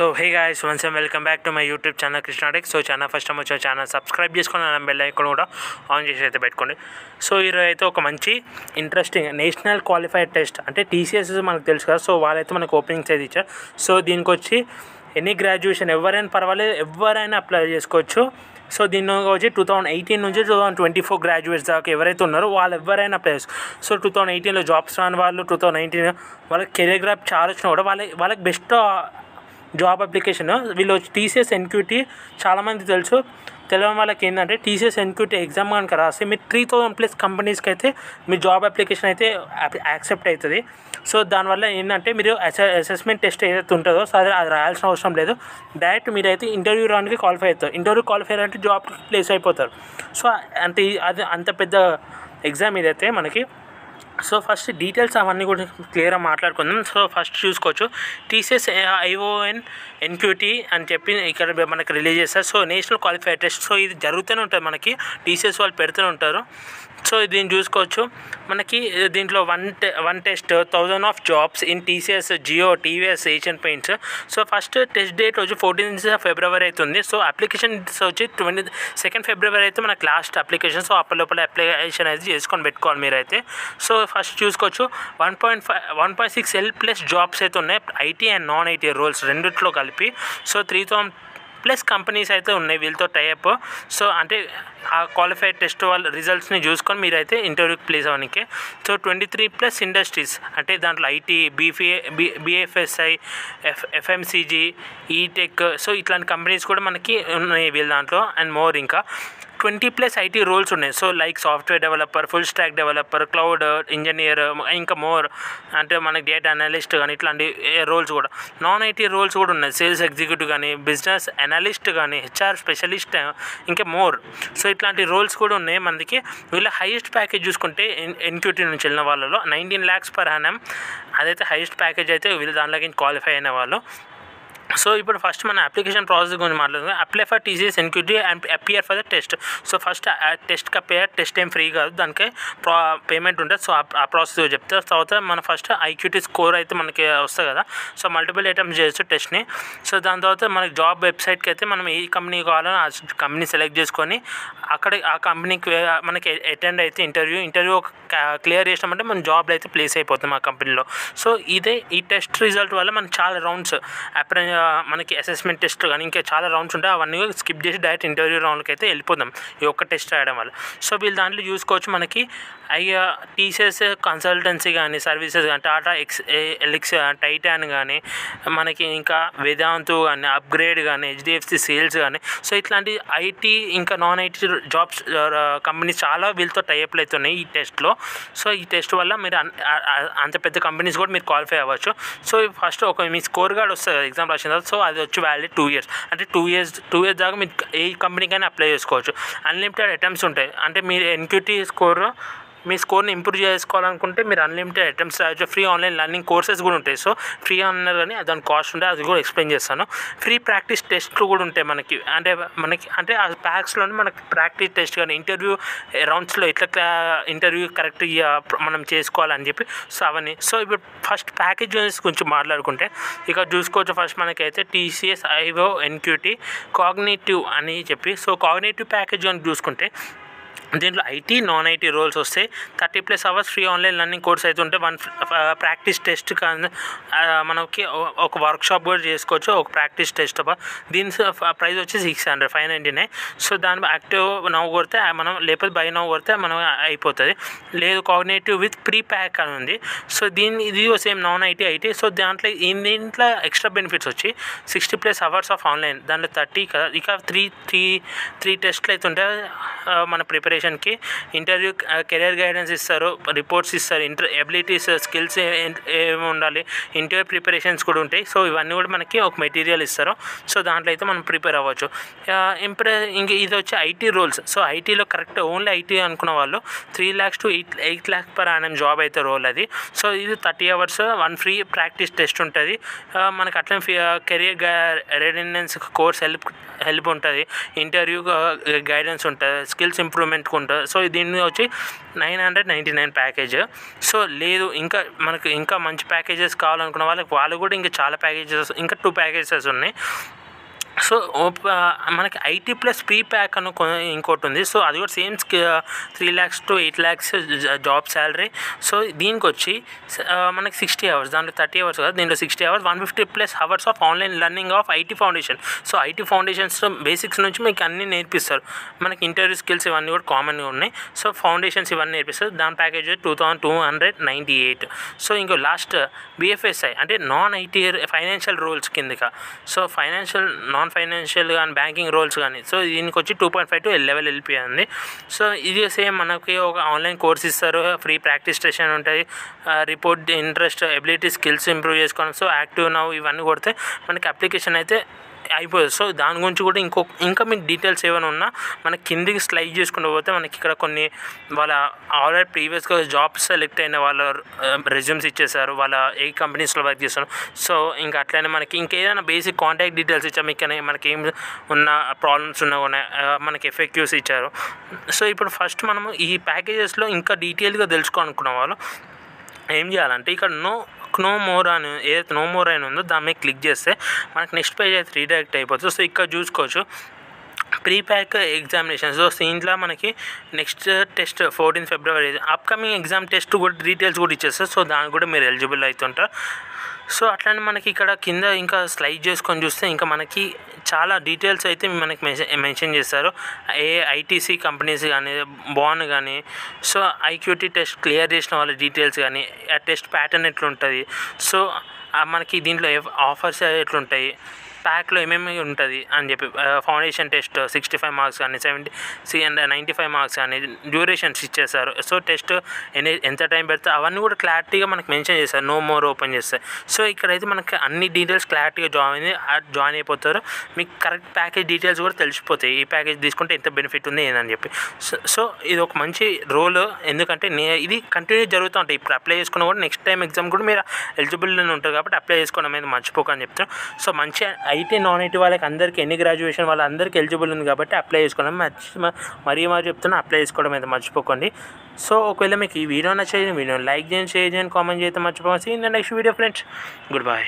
So hey guys, once and welcome back to my YouTube channel Krishnatech. So channel first time వచ్చే channel subscribe చేసుకొని నా bell icon కూడా on చేసి అయితే పెట్టుకోండి. సో ఈరోజు అయితే ఒక మంచి ఇంట్రెస్టింగ్ నేషనల్ క్వాలిఫైడ్ టెస్ట్ అంటే టీసీఎస్ మనకు తెలుసు కదా. సో వాళ్ళైతే మనకు ఓపెనింగ్స్ అయితే ఇచ్చారు. సో దీనికి వచ్చి ఎనీ గ్రాడ్యుయేషన్ ఎవరైనా పర్వాలేదు, ఎవరైనా అప్లై చేసుకోవచ్చు. సో దీన్ని వచ్చి 2018 నుంచి 2024 గ్రాడ్యుయేట్స్ దాకా ఎవరైతే ఉన్నారో వాళ్ళు ఎవరైనా అప్లై చేసుకో. సో 2018లో జాబ్స్ రాని వాళ్ళు 2019 వాళ్ళకి కెరీర్ గ్రాప్ చాలా వచ్చినా కూడా వాళ్ళకి బెస్ట్ జాబ్ అప్లికేషన్ వీళ్ళు వచ్చి టీసీఎస్ ఎన్క్యూటీ చాలామంది తెలుసు. తెలియని వాళ్ళకి ఏంటంటే టీసీఎస్ ఎన్క్యూటీ ఎగ్జామ్ కనుక రాస్తే మీరు 3000+ కంపెనీస్కి అయితే మీ జాబ్ అప్లికేషన్ అయితే యాక్సెప్ట్ అవుతుంది. సో దానివల్ల ఏంటంటే మీరు అసెస్మెంట్ టెస్ట్ ఏదైతే ఉంటుందో సో అది రాయాల్సిన అవసరం లేదు. డైరెక్ట్ మీరైతే ఇంటర్వ్యూ రౌండ్కి క్వాలిఫై అవుతారు. ఇంటర్వ్యూ క్వాలిఫై అంటే జాబ్ ప్లేస్ అయిపోతారు. సో అంత పెద్ద ఎగ్జామ్ ఇదైతే మనకి. సో ఫస్ట్ డీటెయిల్స్ అవన్నీ కూడా క్లియర్గా మాట్లాడుకుందాం. సో ఫస్ట్ చూసుకోవచ్చు టీసీఎస్ ఐఓఎన్ ఎన్క్యూటీ అని చెప్పి ఇక్కడ మనకి రిలీజ్ చేస్తారు. So national qualified test. So ఇది జరుగుతూనే ఉంటుంది మనకి, టీసీఎస్ వాళ్ళు పెడుతూనే ఉంటారు. సో దీన్ని చూసుకోవచ్చు మనకి. దీంట్లో one test 1000 of jobs in TCS Jio TVS Asian Paints. So first test date వచ్చి 14 ఫిబ్రవరి అవుతుంది. సో అప్లికేషన్ వచ్చి 22 ఫిబ్రవరి అయితే మనకు లాస్ట్ అప్లికేషన్. సో అప్పటిలోపల అప్లికేషన్ అయితే చేసుకొని పెట్టుకోవాలి మీరైతే. సో ఫస్ట్ చూసుకోవచ్చు 1.6 L+ జాబ్స్ అయితే ఉన్నాయి, IT and non IT roles రెండిట్లో కలిపి. సో 3000+ కంపెనీస్ అయితే ఉన్నాయి వీళ్ళతో టైఅప్. సో అంటే ఆ క్వాలిఫైడ్ టెస్ట్ వాళ్ళ రిజల్ట్స్ని చూసుకొని మీరైతే ఇంటర్వ్యూకి ప్లేస్ అవ్వడానికి. సో 23+ ఇండస్ట్రీస్ అంటే దాంట్లో IT, BFSI, FMCG, ETech. So ఇట్లాంటి కంపెనీస్ కూడా మనకి ఉన్నాయి వీళ్ళ దాంట్లో అండ్ మోర్. ఇంకా 20+ ఐటీ రోల్స్ ఉన్నాయి. So like software developer, full stack developer, cloud engineer, ఇంకా మోర్ అంటే మనకి డేటా అనలిస్ట్ కానీ ఇట్లాంటి రోల్స్ కూడా. నాన్ ఐటీ రోల్స్ కూడా ఉన్నాయి, సేల్స్ ఎగ్జిక్యూటివ్ కానీ, బిజినెస్ అనలిస్ట్ కానీ, హెచ్ఆర్ స్పెషలిస్ట్, ఇంకా మోర్. సో ఇట్లాంటి రోల్స్ కూడా ఉన్నాయి మనకి. వీళ్ళ హైయెస్ట్ ప్యాకేజ్ చూసుకుంటే ఎన్క్యూటీ నుంచి వెళ్ళిన వాళ్ళలో 19 lakhs per annum అదైతే హైయెస్ట్ ప్యాకేజ్ అయితే వీళ్ళు దాంట్లోకి క్వాలిఫై అయిన వాళ్ళు. సో ఇప్పుడు ఫస్ట్ మన అప్లికేషన్ ప్రాసెస్ గురించి మాట్లాడుతున్నాం. Apply for TCS NQT and appear for the test. So first టెస్ట్కి అపియర్, టెస్ట్ ఏం ఫ్రీ కాదు, దానికి పేమెంట్ ఉంటుంది. సో ఆ ప్రాసెస్ చెప్తే తర్వాత మన ఫస్ట్ ఐక్యూటీ స్కోర్ అయితే మనకి వస్తుంది కదా. సో మల్టిపుల్ అటెంప్ట్స్ చేయొచ్చు టెస్ట్ని. సో దాని తర్వాత మనకి జాబ్ వెబ్సైట్కి అయితే మనం ఏ కంపెనీ కావాలో ఆ కంపెనీ సెలెక్ట్ చేసుకొని అక్కడ ఆ కంపెనీకి మనకి అటెండ్ అయితే ఇంటర్వ్యూ క్లియర్ చేసినామంటే మన జాబ్లో అయితే ప్లేస్ అయిపోతాం ఆ కంపెనీలో. సో ఈ టెస్ట్ రిజల్ట్ వల్ల మనకి చాలా రౌండ్స్ మనకి అసెస్మెంట్ టెస్ట్ కానీ ఇంకా చాలా రౌండ్స్ ఉంటాయి. అవన్నీ స్కిప్ చేసి డైరెక్ట్ ఇంటర్వ్యూ రౌండ్కి అయితే వెళ్ళిపోతాం ఈ ఒక్క టెస్ట్ రాయడం వల్ల. సో వీళ్ళు దాంట్లో చూసుకోవచ్చు మనకి టీసీఎస్ కన్సల్టెన్సీ కానీ, సర్వీసెస్ కానీ, టాటా ఎలిక్స్, టైటాన్ కానీ, మనకి ఇంకా వేదాంతు కానీ, అప్గ్రేడ్ కానీ, హెచ్డిఎఫ్సి సేల్స్ కానీ. సో ఇట్లాంటి ఐటీ ఇంకా నాన్ ఐటీ జాబ్స్ కంపెనీస్ చాలా వీళ్ళతో టైఅప్లు అవుతున్నాయి ఈ టెస్ట్లో. సో ఈ టెస్ట్ వల్ల మీరు అంత పెద్ద కంపెనీస్ కూడా మీరు క్వాలిఫై అవ్వచ్చు. సో ఫస్ట్ మీ స్కోర్ కార్డ్ వస్తుంది ఎగ్జామ్ రాసిన తర్వాత. సో అది వచ్చి వ్యాలిడ్ 2 years. అంటే 2 years దాకా మీరు ఏ కంపెనీకైనా అప్లై చేసుకోవచ్చు. అన్లిమిటెడ్ అటెంప్ట్స్ ఉంటాయి. అంటే మీరు ఎన్క్యూటీ మీ స్కోర్ని ఇంప్రూవ్ చేసుకోవాలనుకుంటే మీరు అన్లిమిటెడ్ అటెంప్ట్స్ రాయొచ్చు. ఫ్రీ ఆన్లైన్ లర్నింగ్ కోర్సెస్ కూడా ఉంటాయి. సో ఫ్రీ అన్నారు కానీ దాని కాస్ట్ ఉంటాయి, అది కూడా ఎక్స్ప్లెయిన్ చేస్తాను. ఫ్రీ ప్రాక్టీస్ టెస్ట్లు కూడా ఉంటాయి మనకి. అంటే ఆ ప్యాక్స్లోనే మనకి ప్రాక్టీస్ టెస్ట్ కానీ ఇంటర్వ్యూ రౌండ్స్లో ఎట్లా ఇంటర్వ్యూ కరెక్ట్గా మనం చేసుకోవాలని చెప్పి. సో అవన్నీ. సో ఇప్పుడు ఫస్ట్ ప్యాకేజెస్ గురించి మాట్లాడుకుంటే ఇక చూసుకోవచ్చు. ఫస్ట్ మనకైతే టీసీఎస్ ఐఓ ఎన్క్యూటీ కాగ్నిటివ్ అని చెప్పి. సో కాగ్నిటివ్ ప్యాకేజ్ అని చూసుకుంటే దీంట్లో ఐటీ నాన్ ఐటీ రోల్స్ వస్తాయి. 30+ hours free online learning course అయితే ఉంటే 1 ప్రాక్టీస్ టెస్ట్ కానీ మనకి ఒక వర్క్షాప్ కూడా చేసుకోవచ్చు. ఒక ప్రాక్టీస్ టెస్ట్ దీని ప్రైస్ వచ్చి 599. సో దాని యాక్టివ్ నవ్వు కొడితే మనం, లేకపోతే బై నవ్వు కొడితే మనం అయిపోతుంది. లేదు కాగ్నేటివ్ విత్ ప్రీ ప్యాక్ అని ఉంది. సో ఇది సేమ్ నాన్ ఐటీ. సో దీంట్లో ఎక్స్ట్రా బెనిఫిట్స్ వచ్చి 60+ hours ఆఫ్ ఆన్లైన్, దాంట్లో 30 కదా. ఇక త్రీ టెస్ట్లు అయితే ఉంటాయి మన ప్రిపరేషన్కి. ఇంటర్వ్యూ కెరీర్ గైడెన్స్ ఇస్తారు, రిపోర్ట్స్ ఇస్తారు, ఎబిలిటీస్ స్కిల్స్ ఏమి ఉండాలి, ఇంటర్వ్యూ ప్రిపరేషన్స్ కూడా ఉంటాయి. సో ఇవన్నీ కూడా మనకి ఒక మెటీరియల్ ఇస్తారు. సో దాంట్లో అయితే మనం ప్రిపేర్ అవ్వచ్చు. ఇంక ఇది వచ్చి ఐటీ రోల్స్. సో ఐటీలో కరెక్ట్ ఓన్లీ ఐటీ అనుకున్న వాళ్ళు 3 lakhs to 8 lakhs per annum job అయితే రోల్ అది. సో ఇది 30 hours 1 ఫ్రీ ప్రాక్టీస్ టెస్ట్ ఉంటుంది మనకి. అట్లా కెరీర్ రెడీనెస్ కోర్స్ హెల్ప్ ఉంటుంది, ఇంటర్వ్యూ గైడెన్స్ ఉంటుంది, స్కిల్స్ ఇంప్రూవ్మెంట్ పెట్టుకుంటారు. సో దీన్ని వచ్చి 999 ప్యాకేజ్. సో లేదు ఇంకా మంచి ప్యాకేజెస్ కావాలనుకున్న వాళ్ళు కూడా ఇంకా చాలా ప్యాకేజెస్, ఇంకా 2 ప్యాకేజెస్ ఉన్నాయి. సో మనకి 80 ప్లస్ ప్రీ ప్యాక్ అని ఇంకోటి ఉంది. సో అది కూడా same 3 lakhs to 8 lakhs job salary. So దీనికి వచ్చి మనకి 60 hours, దాంట్లో 30 hours కదా, దీంట్లో 60 hours, 150 plus hours of online learning of IT foundation. So IT foundations basics నుంచి మీకు అన్నీ నేర్పిస్తారు. మనకి ఇంటర్వ్యూ స్కిల్స్ ఇవన్నీ కూడా కామన్గా ఉన్నాయి. సో ఫౌండేషన్స్ ఇవన్నీ నేర్పిస్తారు. దాని ప్యాకేజ్ 2298. సో ఇంకో లాస్ట్ BFSI అంటే నాన్ ఐటీ ఫైనాన్షియల్ రోల్స్ కిందక. సో నాన్ ఫైనాన్షియల్ కానీ బ్యాంకింగ్ రోల్స్ కానీ. సో దీనికి వచ్చి 2.5 to level LPA ఉంది. సో ఇది సేమ్ మనకి ఒక ఆన్లైన్ కోర్స్ ఇస్తారు, ఫ్రీ ప్రాక్టీస్ సెషన్ ఉంటుంది, report interest ability skills improve చేసుకోవడం. సో యాక్టివ్ నౌ ఇవన్నీ కొడితే మనకి అప్లికేషన్ అయితే అయిపోతుంది. సో దాని గురించి కూడా ఇంకా మీకు డీటెయిల్స్ ఏమైనా ఉన్నా మనకి కిందికి స్లైడ్ చేసుకుంటూ పోతే మనకి ఇక్కడ కొన్ని వాళ్ళ ఆల్రెడీ ప్రీవియస్గా జాబ్స్ సెలెక్ట్ అయిన వాళ్ళ రెజ్యూమ్స్ ఇచ్చేసారు, వాళ్ళ ఏ కంపెనీస్లో వర్క్ చేస్తారు. సో ఇంకా అట్లనే మనకి ఇంకేదైనా బేసిక్ కాంటాక్ట్ డీటెయిల్స్ ఇచ్చాము, మీకు మనకి ఏం ఉన్న ప్రాబ్లమ్స్ ఉన్నా కూడా మనకి FAQs ఇచ్చారు. సో ఇప్పుడు ఫస్ట్ మనము ఈ ప్యాకేజెస్లో ఇంకా డీటెయిల్గా తెలుసుకోవాలనుకున్న వాళ్ళు ఏం చేయాలంటే ఇక్కడ నో మోర్ అని ఏదైతే నో మోర్ అని ఉందో దాని మీద క్లిక్ చేస్తే మనకి నెక్స్ట్ పేజ్ అయితే రీడైరెక్ట్ అయిపోతుంది. సో ఇక్కడ చూసుకోవచ్చు ప్రీ ప్యాక్ ఎగ్జామినేషన్. సో దీంట్లో మనకి next test 14 February upcoming exam test కూడా డీటెయిల్స్ కూడా ఇచ్చేస్తారు. సో దానికి కూడా మీరు ఎలిజిబుల్ అవుతుంటారు. సో అట్లనే మనకి ఇక్కడ కింద ఇంకా స్లైడ్ చేసుకొని చూస్తే ఇంకా మనకి చాలా డీటెయిల్స్ అయితే మనకి మెన్షన్ చేస్తారు. ITC కంపెనీస్ కానీ, బాన్ కానీ, సో IQT టెస్ట్ క్లియర్ చేసిన వాళ్ళ డీటెయిల్స్ కానీ, ఆ టెస్ట్ ప్యాటర్న్ ఎట్లుంటుంది, సో మనకి దీంట్లో ఆఫర్స్ ఎట్లుంటాయి, ప్యాక్లో ఏమేమి ఉంటుంది అని చెప్పి, ఫౌండేషన్ టెస్ట్ 65 marks కానీ 95 marks కానీ డ్యూరేషన్స్ ఇచ్చేసారు. సో టెస్ట్ ఎంత టైం పెడితే అవన్నీ కూడా క్లారిటీగా మనకు మెన్షన్ చేస్తారు నో మోర్ ఓపెన్ చేస్తే. సో ఇక్కడైతే మనకి అన్ని డీటెయిల్స్ క్లారిటీగా జాయిన్ అయిపోతారు. మీకు కరెక్ట్ ప్యాకేజ్ డీటెయిల్స్ కూడా తెలిసిపోతాయి, ఈ ప్యాకేజ్ తీసుకుంటే ఎంత బెనిఫిట్ ఉంది ఏందని చెప్పి. సో ఇది ఒక మంచి రోల్, ఎందుకంటే ఇది కంటిన్యూ జరుగుతూ ఉంటాయి. ఇప్పుడు అప్లై చేసుకున్న కూడా నెక్స్ట్ టైం ఎగ్జామ్ కూడా మీరు ఎలిజిబుల్ ఉంటారు కాబట్టి అప్లై చేసుకోవడం అనేది మర్చిపోకని చెప్తాను. సో మంచి ఐటీ నాన్ ఐటీ వాళ్ళకి అందరికీ ఎన్ని గ్రాడ్యుయేషన్ వాళ్ళందరికీ ఎలిజిబుల్ ఉంది కాబట్టి అప్లై చేసుకోవడం మరీ చెప్తున్నా, అప్లై చేసుకోవడం అయితే మర్చిపోకండి. సో ఒకవేళ మీకు ఈ వీడియో నచ్చేది వీడియోని లైక్ చేయండి, షేర్ చేయండి, కామెంట్ చేయడం మర్చిపోకండి. See in the next video friends. Good by.